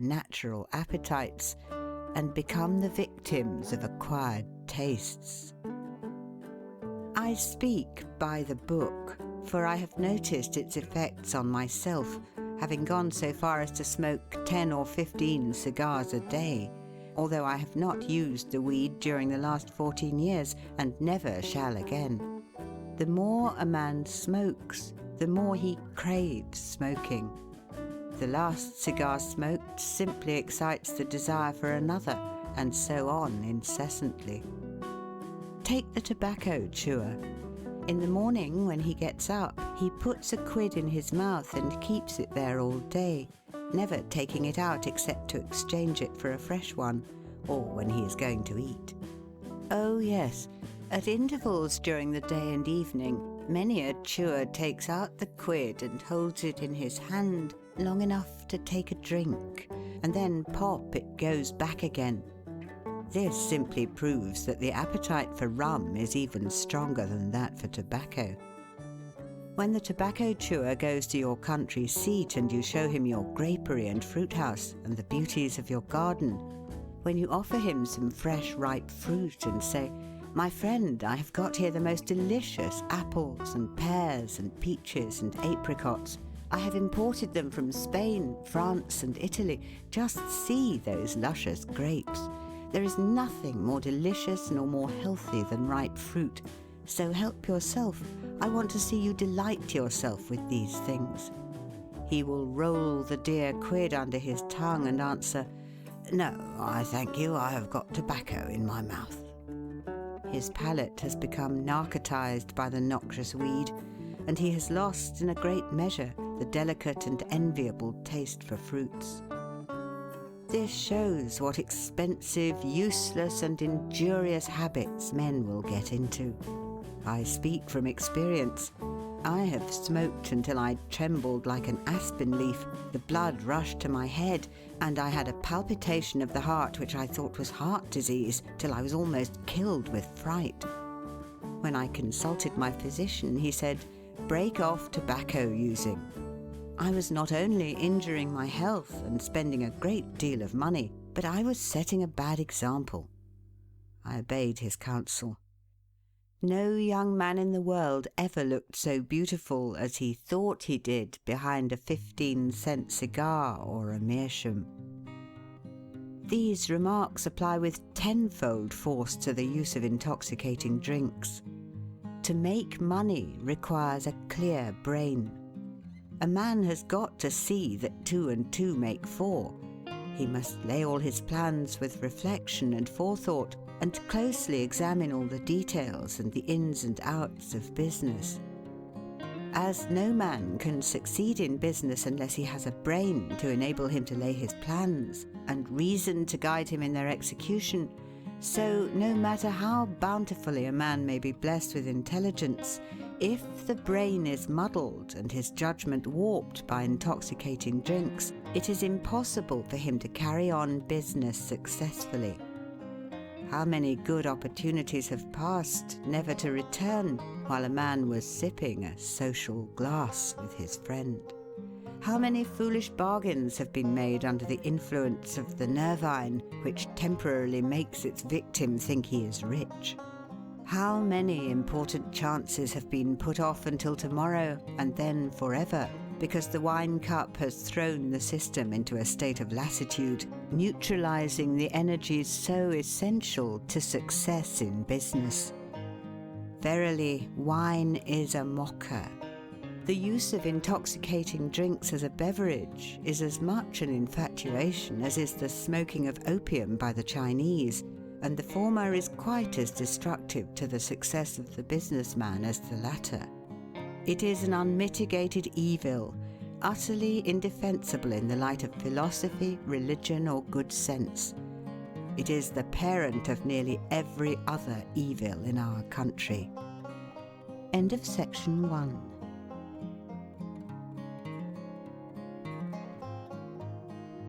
natural appetites and become the victims of acquired tastes. I speak by the book, for I have noticed its effects on myself, having gone so far as to smoke 10 or 15 cigars a day, although I have not used the weed during the last 14 years and never shall again. The more a man smokes, the more he craves smoking. The last cigar smoked simply excites the desire for another, and so on incessantly. Take the tobacco chewer. In the morning, when he gets up, he puts a quid in his mouth and keeps it there all day, never taking it out except to exchange it for a fresh one, or when he is going to eat. Oh yes, at intervals during the day and evening, many a chewer takes out the quid and holds it in his hand long enough to take a drink, and then pop it goes back again. This simply proves that the appetite for rum is even stronger than that for tobacco. When the tobacco chewer goes to your country seat and you show him your grapery and fruit house and the beauties of your garden, when you offer him some fresh ripe fruit and say, "My friend, I have got here the most delicious apples and pears and peaches and apricots. I have imported them from Spain, France and Italy. Just see those luscious grapes. There is nothing more delicious nor more healthy than ripe fruit. So help yourself. I want to see you delight yourself with these things." He will roll the dear quid under his tongue and answer, "No, I thank you, I have got tobacco in my mouth." His palate has become narcotized by the noxious weed, and he has lost in a great measure the delicate and enviable taste for fruits. This shows what expensive, useless and injurious habits men will get into. I speak from experience. I have smoked until I trembled like an aspen leaf, the blood rushed to my head, and I had a palpitation of the heart which I thought was heart disease, till I was almost killed with fright. When I consulted my physician, he said, "Break off tobacco using." I was not only injuring my health and spending a great deal of money, but I was setting a bad example. I obeyed his counsel. No young man in the world ever looked so beautiful as he thought he did behind a 15-cent cigar or a meerschaum. These remarks apply with tenfold force to the use of intoxicating drinks. To make money requires a clear brain. A man has got to see that 2 and 2 make 4. He must lay all his plans with reflection and forethought, and closely examine all the details and the ins and outs of business. As no man can succeed in business unless he has a brain to enable him to lay his plans and reason to guide him in their execution, so no matter how bountifully a man may be blessed with intelligence, if the brain is muddled and his judgment warped by intoxicating drinks, it is impossible for him to carry on business successfully. How many good opportunities have passed, never to return, while a man was sipping a social glass with his friend? How many foolish bargains have been made under the influence of the nervine, which temporarily makes its victim think he is rich? How many important chances have been put off until tomorrow, and then forever, because the wine cup has thrown the system into a state of lassitude, neutralizing the energies so essential to success in business. Verily, wine is a mocker. The use of intoxicating drinks as a beverage is as much an infatuation as is the smoking of opium by the Chinese, and the former is quite as destructive to the success of the businessman as the latter. It is an unmitigated evil, utterly indefensible in the light of philosophy, religion, or good sense. It is the parent of nearly every other evil in our country. End of section 1.